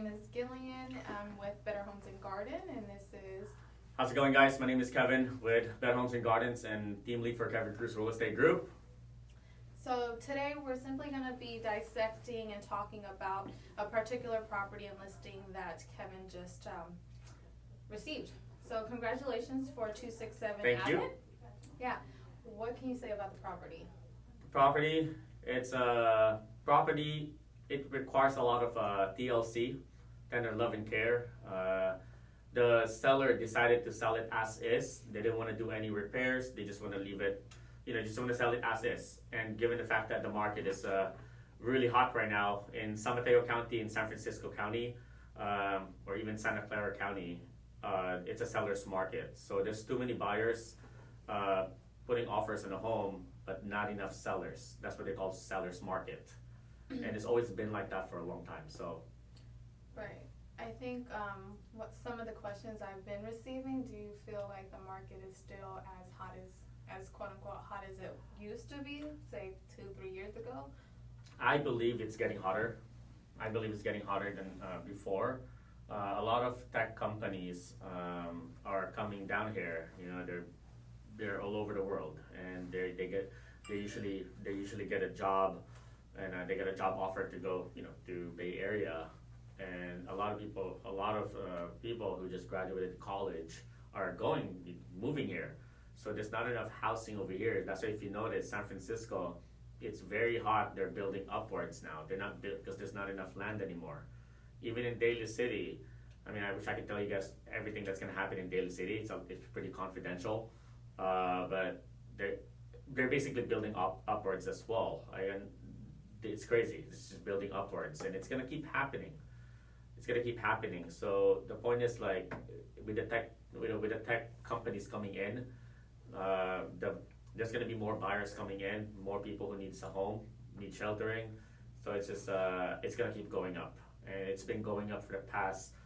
name is Gillian. I'm with Better Homes and Garden, and this is. How's it going, guys? My name is Kevin with Better Homes and Gardens and team lead for Kevin Cruz Real Estate Group. So today we're simply going to be dissecting and talking about a particular property and listing that Kevin just received. So congratulations for 267 Thank Abbott. you. Yeah. What can you say about the property? Property, it's a property, it requires a lot of TLC, tender love and care. The seller decided to sell it as is. They didn't want to do any repairs. They just want to leave it, just want to sell it as is. And given the fact that the market is really hot right now in San Mateo County, in San Francisco County, or even Santa Clara County, it's a seller's market. So there's too many buyers putting offers on a home, but not enough sellers. That's what they call seller's market. And it's always been like that for a long time. So, Right. I think what some of the questions I've been receiving, do you feel like the market is still as hot as quote unquote hot as it used to be, say 2-3 years ago? I believe it's getting hotter. I believe it's getting hotter than before. A lot of tech companies are coming down here. They're all over the world, and they usually get a job, and they get a job offer to go to Bay Area, and a lot of people who just graduated college are moving here. So there's not enough housing over here. That's why if you notice, San Francisco, it's very hot. They're building upwards now. They're not built because there's not enough land anymore. Even in Daly City, I mean, I wish I could tell you guys everything that's going to happen in Daly City. It's pretty confidential, but they're basically building upwards as well. It's crazy. It's just building upwards, and it's going to keep happening. It's going to keep happening. So the point is, like, with the tech companies coming in, there's going to be more buyers coming in, more people who needs a home, need sheltering. So it's just it's going to keep going up, and it's been going up for the past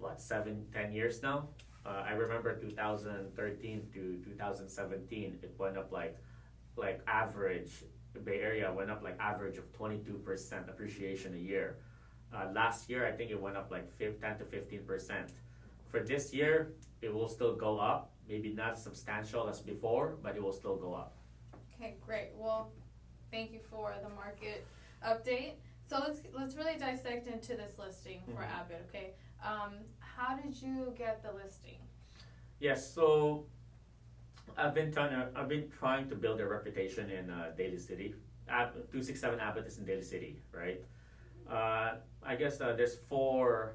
7-10 years now. I remember 2013 to 2017, it went up like average. The Bay Area went up like average of 22% appreciation a year. Last year, I think it went up like 10 to 15%. For this year, it will still go up. Maybe not as substantial as before, but it will still go up. Okay, great. Well, thank you for the market update. So let's really dissect into this listing for Abbott. Okay, how did you get the listing? Yes, so I've been trying to build a reputation in Daly City. 267 Abbott is in Daly City, right? I guess there's four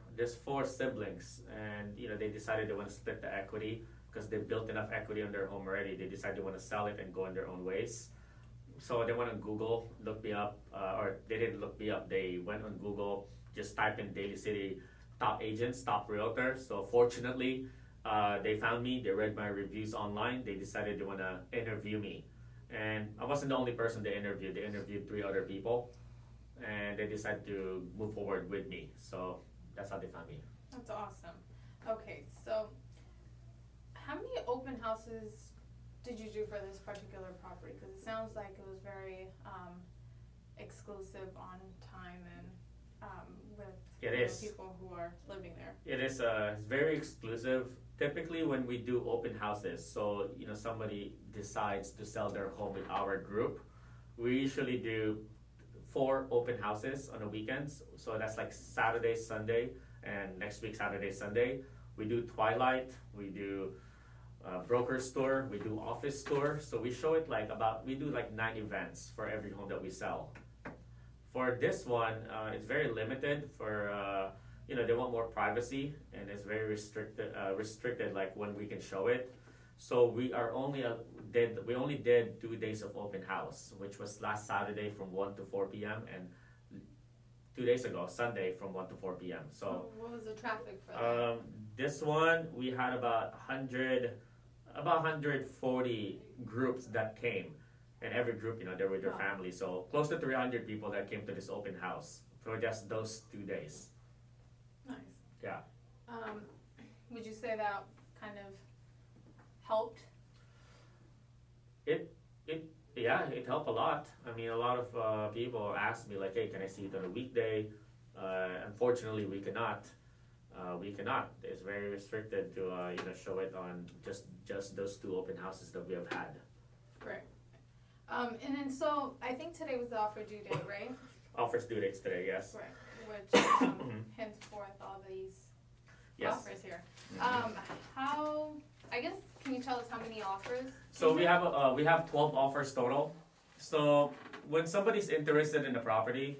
siblings, and they decided they want to split the equity because they built enough equity on their home already. They decided they want to sell it and go in their own ways. So they went on Google, looked me up, or they didn't look me up. They went on Google, just type in Daly City top agents, top realtors. So fortunately, they found me. They read my reviews online. They decided they want to interview me, and I wasn't the only person they interviewed. They interviewed 3 other people, and they decided to move forward with me. So that's how they found me. That's awesome. Okay, so how many open houses did you do for this particular property? Because it sounds like it was very exclusive on time and with people who are living there. It is very exclusive. Typically, when we do open houses, so somebody decides to sell their home with our group, we usually do 4 open houses on the weekends. So that's like Saturday, Sunday, and next week Saturday, Sunday. We do Twilight, we do broker's tour, we do office tour. So we show it we do like 9 events for every home that we sell. For this one, it's very limited for, they want more privacy, and it's very restricted like when we can show it. So we only did 2 days of open house, which was last Saturday from 1 to 4 p.m. and 2 days ago, Sunday, from 1 to 4 p.m. So what was the traffic for that? This one, we had about 140 groups that came, and every group, they're with their family. So close to 300 people that came to this open house for just those 2 days. Nice. Yeah. Would you say that kind of helped? It helped a lot. I mean, a lot of people asked me like, hey, can I see it on a weekday? Unfortunately, we cannot. We cannot. It's very restricted to show it on just those two open houses that we have had. Right. And then so I think today was the offer due date, right? Offers due dates today, yes. Right. Which henceforth all these Yes. offers here. Mhm. How? I guess can you tell us how many offers? So we have 12 offers total. So when somebody's interested in the property,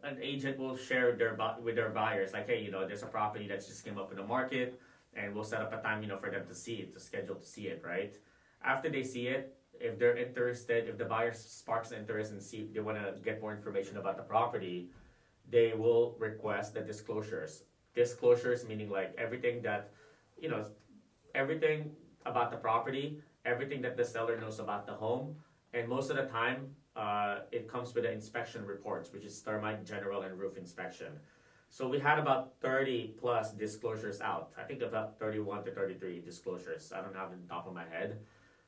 an agent will share with their buyers, like, hey, there's a property that just came up in the market, and we'll set up a time, for them to see it, to schedule to see it, right? After they see it, if they're interested, if the buyer sparks interest and see they want to get more information about the property, they will request the disclosures. Disclosures meaning like everything that, you know, everything about the property, everything that the seller knows about the home, and most of the time, it comes with the inspection reports, which is termite, general, and roof inspection. So we had about 30 plus disclosures out. I think about 31 to 33 disclosures. I don't have it on top of my head.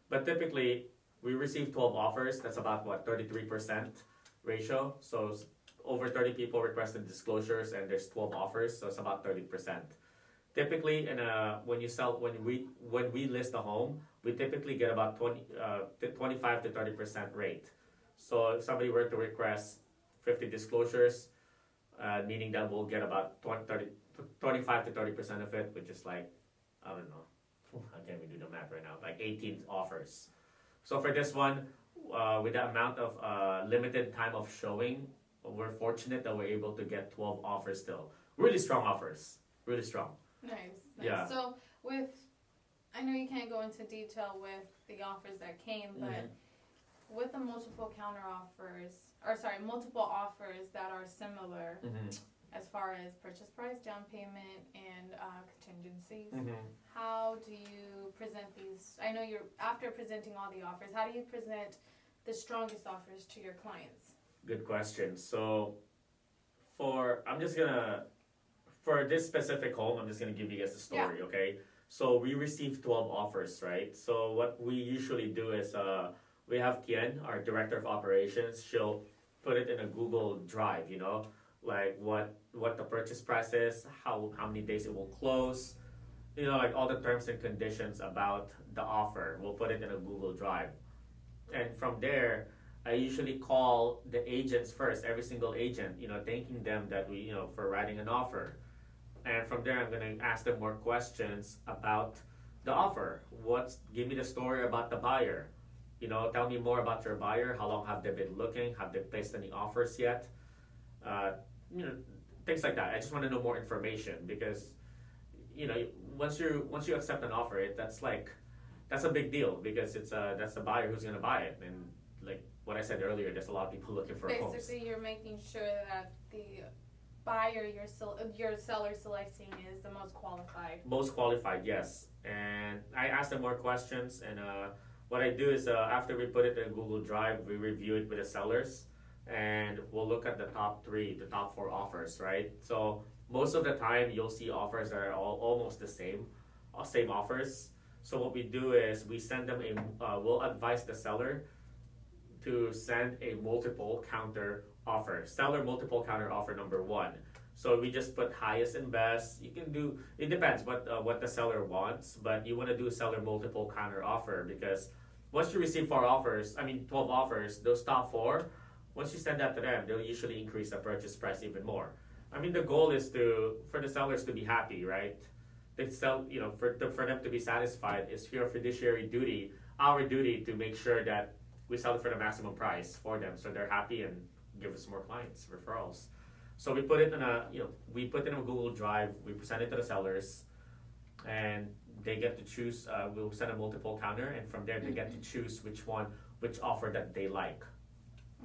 But typically, we receive 12 offers. That's about 33% ratio. So over 30 people requested disclosures, and there's 12 offers, so it's about 30%. Typically, when we list a home, we typically get about 25 to 30% rate. So if somebody were to request 50 disclosures, meaning that we'll get about 25 to 30% of it, which is like, I don't know, I can't even do the math right now, like 18 offers. So for this one, with the amount of limited time of showing, we're fortunate that we're able to get 12 offers still. Really strong offers, really strong. Nice. Yeah. So I know you can't go into detail with the offers that came, but with the multiple multiple offers that are similar as far as purchase price, down payment, and contingencies, how do you present these? I know after presenting all the offers, how do you present the strongest offers to your clients? Good question. So for this specific home, I'm just gonna give you guys the story, okay? So we received 12 offers, right? So what we usually do is we have Tien, our director of operations. She'll put it in a Google Drive, like what the purchase price is, how many days it will close, like all the terms and conditions about the offer. We'll put it in a Google Drive, and from there, I usually call the agents first, every single agent, thanking them that we, for writing an offer. And from there, I'm gonna ask them more questions about the offer. Give me the story about the buyer. Tell me more about your buyer. How long have they been looking? Have they placed any offers yet? Things like that. I just want to know more information because, once you accept an offer, that's a big deal because that's the buyer who's gonna buy it. And like what I said earlier, there's a lot of people looking for homes. Basically, you're making sure that the buyer your seller selecting is the most qualified. Most qualified, yes. And I ask them more questions, and what I do is after we put it in Google Drive, we review it with the sellers, and we'll look at the top 4 offers, right? So most of the time, you'll see offers that are almost the same offers. So what we do is we send them we'll advise the seller to send a multiple counter offer. Seller multiple counter offer number 1. So we just put highest and best. You can do, it depends what the seller wants, but you want to do a seller multiple counter offer because once you receive 12 offers, those top 4, once you send that to them, they'll usually increase the purchase price even more. The goal is for the sellers to be happy, right? They sell, for them to be satisfied is your fiduciary duty, our duty to make sure that we sell it for the maximum price for them so they're happy and give us more clients, referrals. So we put it in a Google Drive, we present it to the sellers, and they get to choose, we'll send a multiple counter, and from there they get to choose which offer that they like.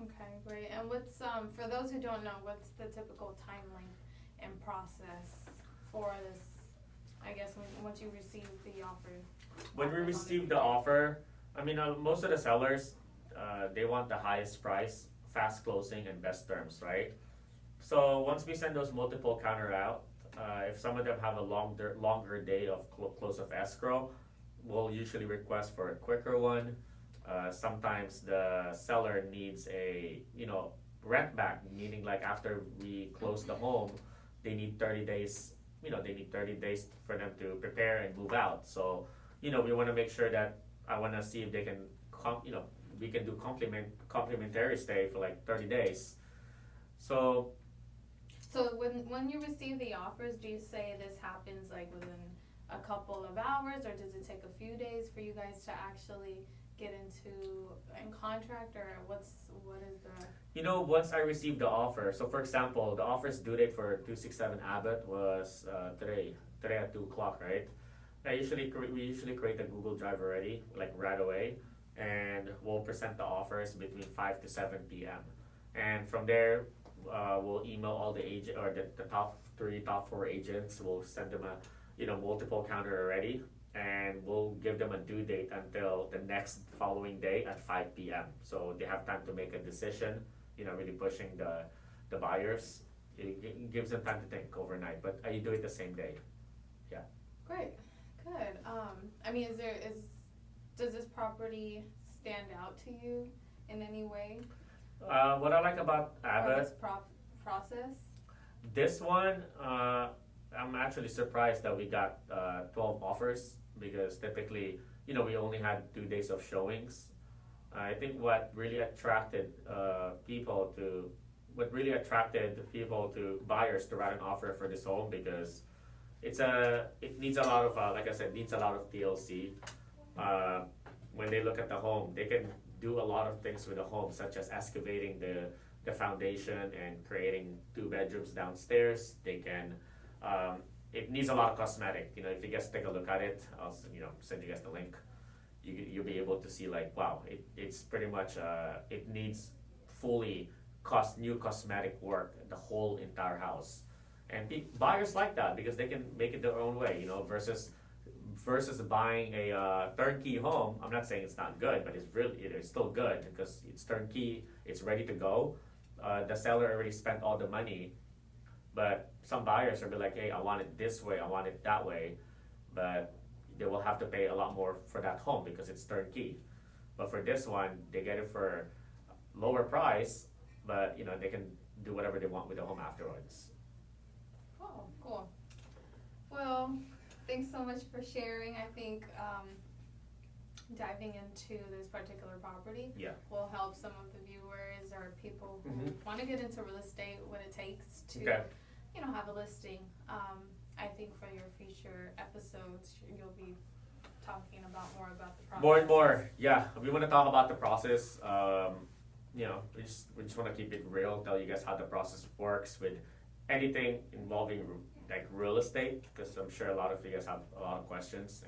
Okay, great. And what's, for those who don't know, what's the typical time length and process for this, I guess, once you receive the offer? When we receive the offer, most of the sellers, they want the highest price, fast closing, and best terms, right? So once we send those multiple counter out, if some of them have a longer day of close of escrow, we'll usually request for a quicker one. Sometimes the seller needs rent back, meaning like after we close the home, they need 30 days. They need 30 days for them to prepare and move out. So, we want to make sure that I want to see if they can, we can do complimentary stay for like 30 days. So when you receive the offers, do you say this happens like within a couple of hours, or does it take a few days for you guys to actually get in contract, or what is the? Once I received the offer, so for example, the offer's due date for 267 Abbott was today at 2 o'clock, right? We usually create a Google Drive already, like right away, and we'll present the offers between 5 to 7 p.m. And from there, we'll email all the agent or the top 4 agents. We'll send them a multiple counter already, and we'll give them a due date until the next following day at 5 p.m. So they have time to make a decision. Really pushing the buyers. It gives them time to think overnight, but I do it the same day. Yeah. Great, good. I mean, does this property stand out to you in any way? What I like about Abbott, or this process? this one, I'm actually surprised that we got 12 offers, because typically, we only had 2 days of showings. I think what really attracted people to buyers to write an offer for this home, because it needs a lot of like I said, needs a lot of TLC. When they look at the home, they can do a lot of things with the home, such as excavating the foundation and creating 2 bedrooms downstairs. They can it needs a lot of cosmetic. If you guys take a look at it, I'll send you guys the link. You'll be able to see like, wow, it's pretty much it needs fully new cosmetic work, the whole entire house. And buyers like that because they can make it their own way, versus buying a turnkey home. I'm not saying it's not good, but it is still good because it's turnkey, it's ready to go. The seller already spent all the money, but some buyers will be like, hey, I want it this way, I want it that way, but they will have to pay a lot more for that home because it's turnkey. But for this one, they get it for lower price, but they can do whatever they want with the home afterwards. Oh, cool. Well, thanks so much for sharing. I think diving into this particular property will help some of the viewers or people who want to get into real estate, what it takes to have a listing. I think for your future episodes, you'll be talking more about the process. More and more, yeah. We want to talk about the process. We just want to keep it real, tell you guys how the process works with anything involving like real estate, because I'm sure a lot of you guys have a lot of questions.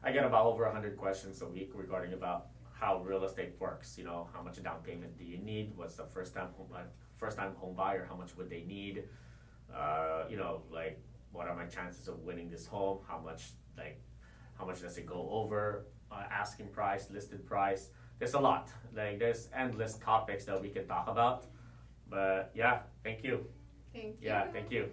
I get about over 100 questions a week regarding about how real estate works. How much down payment do you need? What's the first time home buyer? How much would they need? Like what are my chances of winning this home? How much does it go over? Asking price, listed price. There's a lot. There's endless topics that we can talk about. But yeah, thank you. Thank you. Yeah, thank you.